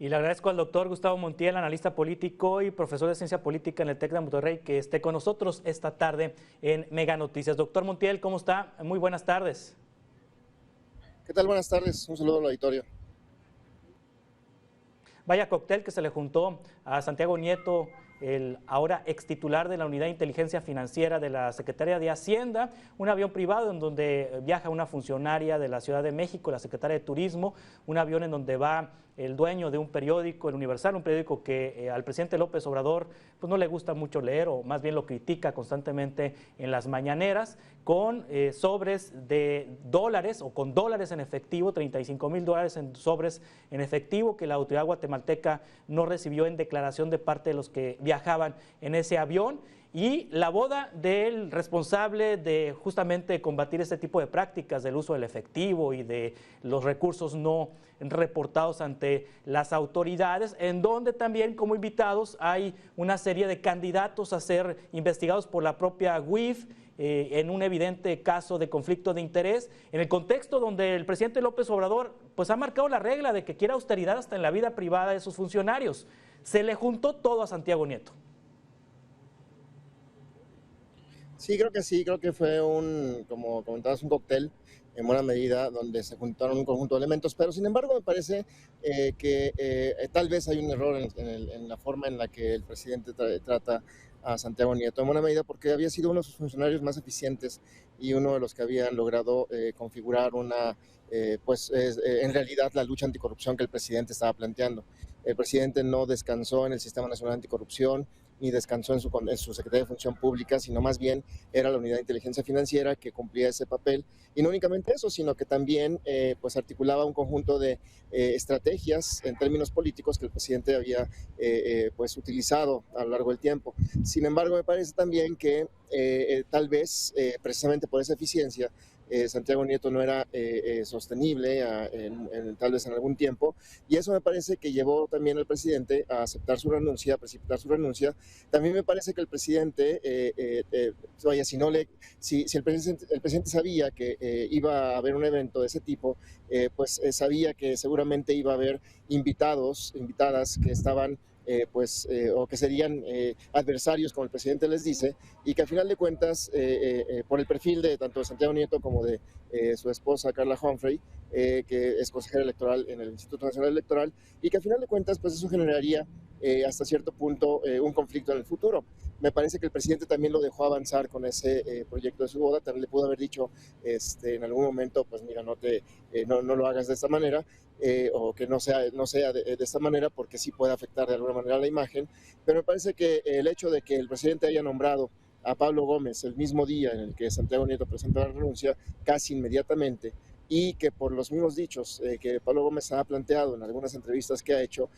Y le agradezco al doctor Gustavo Montiel, analista político y profesor de ciencia política en el TEC de Monterrey, que esté con nosotros esta tarde en Mega Noticias. Doctor Montiel, ¿cómo está? Muy buenas tardes. ¿Qué tal? Buenas tardes. Un saludo al auditorio. Vaya cóctel que se le juntó a Santiago Nieto, el ahora ex titular de la Unidad de Inteligencia Financiera de la Secretaría de Hacienda, un avión privado en donde viaja una funcionaria de la Ciudad de México, la secretaria de Turismo, un avión en donde va el dueño de un periódico, El Universal, un periódico que al presidente López Obrador pues no le gusta mucho leer, o más bien lo critica constantemente en las mañaneras, con sobres de dólares o con dólares en efectivo, 35,000 dólares en sobres en efectivo que la autoridad guatemalteca no recibió en declaración de parte de los que viajaban en ese avión. Y la boda del responsable de justamente combatir este tipo de prácticas del uso del efectivo y de los recursos no reportados ante las autoridades, en donde también como invitados hay una serie de candidatos a ser investigados por la propia UIF en un evidente caso de conflicto de interés, en el contexto donde el presidente López Obrador pues ha marcado la regla de que quiere austeridad hasta en la vida privada de sus funcionarios. Se le juntó todo a Santiago Nieto. Sí, creo que fue como comentabas, un cóctel en buena medida donde se juntaron un conjunto de elementos, pero sin embargo me parece que tal vez hay un error en la forma en la que el presidente trata a Santiago Nieto, en buena medida porque había sido uno de sus funcionarios más eficientes y uno de los que habían logrado configurar en realidad la lucha anticorrupción que el presidente estaba planteando. El presidente no descansó en el Sistema Nacional Anticorrupción, ni descansó en su Secretaría de Función Pública, sino más bien era la Unidad de Inteligencia Financiera que cumplía ese papel. Y no únicamente eso, sino que también pues articulaba un conjunto de estrategias en términos políticos que el presidente había pues utilizado a lo largo del tiempo. Sin embargo, me parece también que tal vez precisamente por esa eficiencia, Santiago Nieto no era sostenible tal vez en algún tiempo, y eso me parece que llevó también al presidente a aceptar su renuncia, a precipitar su renuncia. También me parece que el presidente, vaya, si el presidente sabía que iba a haber un evento de ese tipo, sabía que seguramente iba a haber invitadas que estaban o que serían adversarios, como el presidente les dice, y que a final de cuentas, por el perfil de tanto de Santiago Nieto como de su esposa Carla Humphrey, que es consejera electoral en el Instituto Nacional Electoral, y que a final de cuentas pues eso generaría hasta cierto punto un conflicto en el futuro. Me parece que el presidente también lo dejó avanzar con ese proyecto de su boda. También le pudo haber dicho en algún momento, pues mira, no lo hagas de esta manera, o que no sea de esta manera, porque sí puede afectar de alguna manera la imagen. Pero me parece que el hecho de que el presidente haya nombrado a Pablo Gómez el mismo día en el que Santiago Nieto presenta la renuncia, casi inmediatamente, y que por los mismos dichos que Pablo Gómez ha planteado en algunas entrevistas que ha hecho,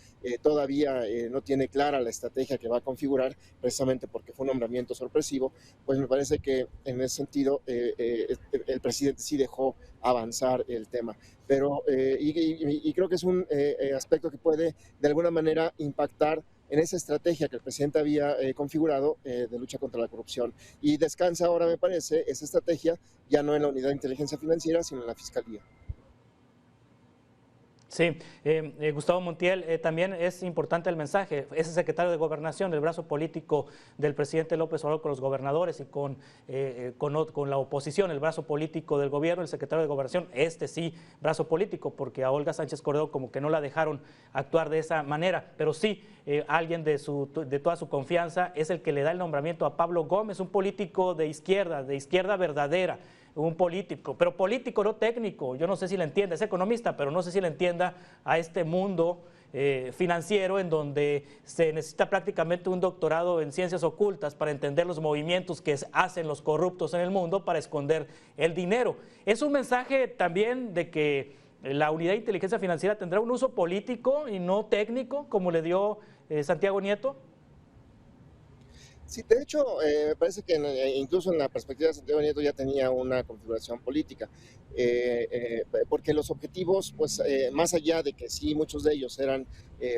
todavía no tiene clara la estrategia que va a configurar, precisamente porque fue un nombramiento sorpresivo, pues me parece que en ese sentido el presidente sí dejó avanzar el tema. Pero, y creo que es un aspecto que puede de alguna manera impactar en esa estrategia que el presidente había configurado de lucha contra la corrupción. Y descansa ahora, me parece, esa estrategia ya no en la Unidad de Inteligencia Financiera, sino en la Fiscalía. Sí, Gustavo Montiel, también es importante el mensaje. Es el secretario de Gobernación, el brazo político del presidente López Obrador con los gobernadores y con la oposición, el brazo político del gobierno, el secretario de Gobernación, sí, brazo político, porque a Olga Sánchez Cordero como que no la dejaron actuar de esa manera, pero sí, alguien de toda su confianza es el que le da el nombramiento a Pablo Gómez, un político de izquierda verdadera, un político, pero político, no técnico. Yo no sé si le entienda, es economista, pero no sé si le entienda a este mundo financiero en donde se necesita prácticamente un doctorado en ciencias ocultas para entender los movimientos que hacen los corruptos en el mundo para esconder el dinero. Es un mensaje también de que la Unidad de Inteligencia Financiera tendrá un uso político y no técnico, como le dio Santiago Nieto. Sí, de hecho, me parece que incluso en la perspectiva de Santiago Nieto ya tenía una configuración política, porque los objetivos, pues más allá de que sí, muchos de ellos eran,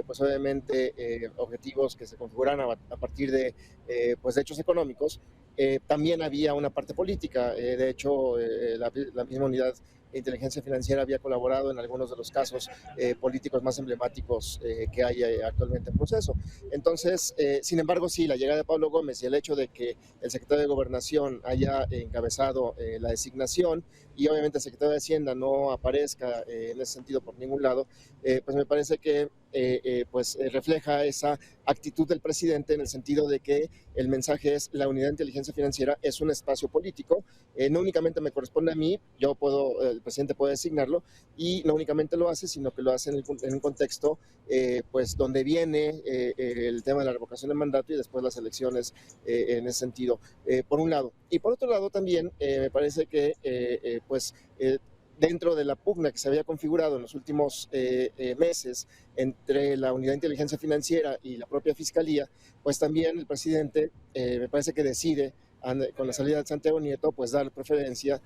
pues obviamente, objetivos que se configuran a partir de hechos económicos, también había una parte política. De hecho, la misma unidad inteligencia financiera había colaborado en algunos de los casos políticos más emblemáticos que hay actualmente en proceso. Entonces, sin embargo, sí, la llegada de Pablo Gómez y el hecho de que el secretario de Gobernación haya encabezado la designación y obviamente el secretario de Hacienda no aparezca en ese sentido por ningún lado, pues me parece que refleja esa actitud del presidente en el sentido de que el mensaje es: la unidad de inteligencia financiera es un espacio político, no únicamente me corresponde a mí, el presidente puede designarlo, y no únicamente lo hace, sino que lo hace en un contexto pues donde viene el tema de la revocación de mandato y después las elecciones en ese sentido, por un lado. Y por otro lado también me parece que dentro de la pugna que se había configurado en los últimos meses entre la Unidad de Inteligencia Financiera y la propia Fiscalía, pues también el presidente me parece que decide, con la salida de Santiago Nieto, pues dar preferencia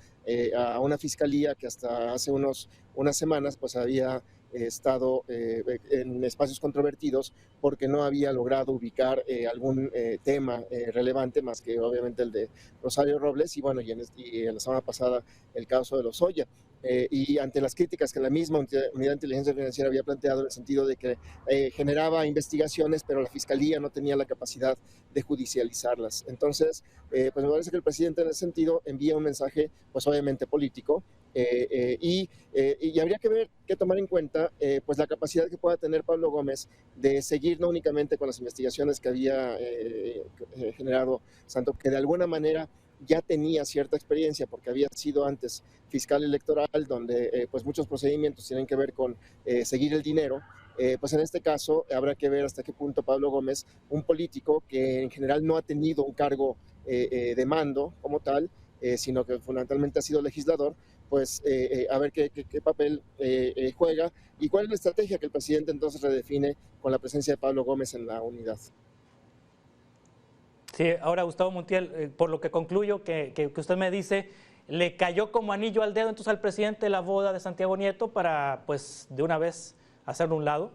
a una Fiscalía que hasta hace unas semanas pues había estado en espacios controvertidos porque no había logrado ubicar algún tema relevante más que obviamente el de Rosario Robles y bueno, y en la semana pasada el caso de Lozoya. Y ante las críticas que la misma Unidad de Inteligencia Financiera había planteado en el sentido de que generaba investigaciones, pero la Fiscalía no tenía la capacidad de judicializarlas. Entonces, pues me parece que el presidente en ese sentido envía un mensaje, pues obviamente político, y habría que tomar en cuenta pues la capacidad que pueda tener Pablo Gómez de seguir no únicamente con las investigaciones que había generado Santo, que de alguna manera ya tenía cierta experiencia porque había sido antes fiscal electoral, donde pues muchos procedimientos tienen que ver con seguir el dinero. Pues en este caso habrá que ver hasta qué punto Pablo Gómez, un político que en general no ha tenido un cargo de mando como tal, sino que fundamentalmente ha sido legislador, pues a ver qué papel juega y cuál es la estrategia que el presidente entonces redefine con la presencia de Pablo Gómez en la unidad. Sí, ahora Gustavo Montiel, por lo que concluyo que usted me dice, le cayó como anillo al dedo entonces al presidente la boda de Santiago Nieto para pues de una vez hacerlo a un lado.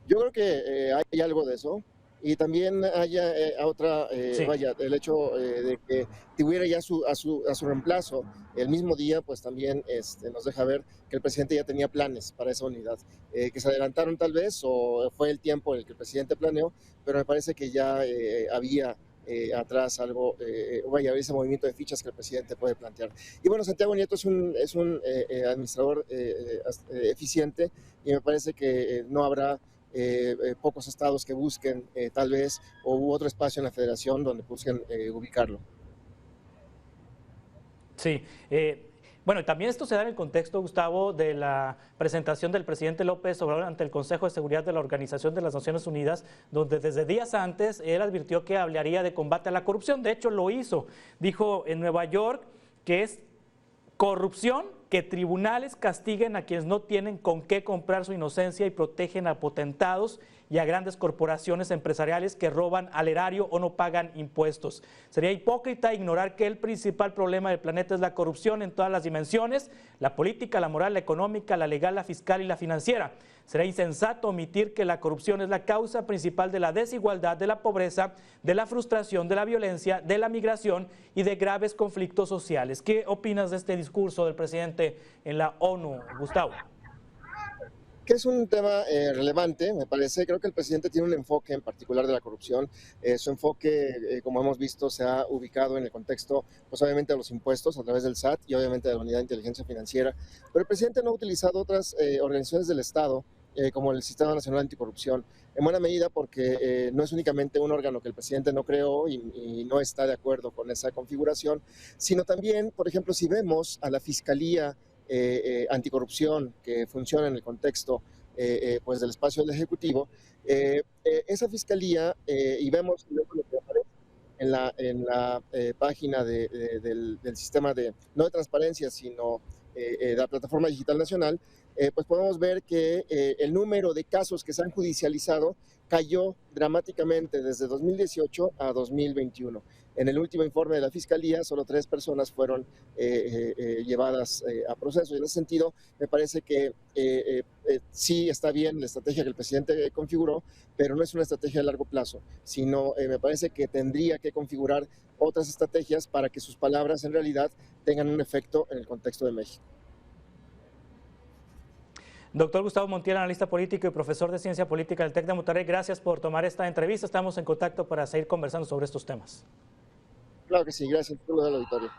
Yo creo que hay algo de eso. Y también haya Sí. el hecho de que tuviera ya a su reemplazo el mismo día, pues también nos deja ver que el presidente ya tenía planes para esa unidad, que se adelantaron tal vez, o fue el tiempo en el que el presidente planeó, pero me parece que ya había atrás algo, ese movimiento de fichas que el presidente puede plantear. Y bueno, Santiago Nieto es un administrador eficiente y me parece que no habrá pocos estados que busquen tal vez u otro espacio en la federación donde busquen ubicarlo. Sí, bueno, también esto se da en el contexto, Gustavo, de la presentación del presidente López Obrador ante el Consejo de Seguridad de la Organización de las Naciones Unidas, donde desde días antes él advirtió que hablaría de combate a la corrupción. De hecho, lo hizo. Dijo en Nueva York que es corrupción que tribunales castiguen a quienes no tienen con qué comprar su inocencia y protegen a potentados y a grandes corporaciones empresariales que roban al erario o no pagan impuestos. Sería hipócrita ignorar que el principal problema del planeta es la corrupción en todas las dimensiones: la política, la moral, la económica, la legal, la fiscal y la financiera. Será insensato omitir que la corrupción es la causa principal de la desigualdad, de la pobreza, de la frustración, de la violencia, de la migración y de graves conflictos sociales. ¿Qué opinas de este discurso del presidente en la ONU, Gustavo? Que es un tema relevante, me parece. Creo que el presidente tiene un enfoque en particular de la corrupción. Su enfoque, como hemos visto, se ha ubicado en el contexto, pues obviamente de los impuestos a través del SAT y obviamente de la Unidad de Inteligencia Financiera, pero el presidente no ha utilizado otras organizaciones del Estado, como el Sistema Nacional Anticorrupción, en buena medida porque no es únicamente un órgano que el presidente no creó y no está de acuerdo con esa configuración, sino también, por ejemplo, si vemos a la Fiscalía anticorrupción que funciona en el contexto pues del espacio del Ejecutivo, esa fiscalía, y vemos lo que aparece en la página del sistema no de transparencia, sino de la Plataforma Digital Nacional, pues podemos ver que el número de casos que se han judicializado cayó dramáticamente desde 2018 a 2021. En el último informe de la Fiscalía, solo 3 personas fueron llevadas a proceso. Y en ese sentido, me parece que sí está bien la estrategia que el presidente configuró, pero no es una estrategia de largo plazo, sino me parece que tendría que configurar otras estrategias para que sus palabras en realidad tengan un efecto en el contexto de México. Doctor Gustavo Montiel, analista político y profesor de Ciencia Política del TEC de Monterrey, gracias por tomar esta entrevista. Estamos en contacto para seguir conversando sobre estos temas. Claro que sí, gracias. Saludos al auditorio.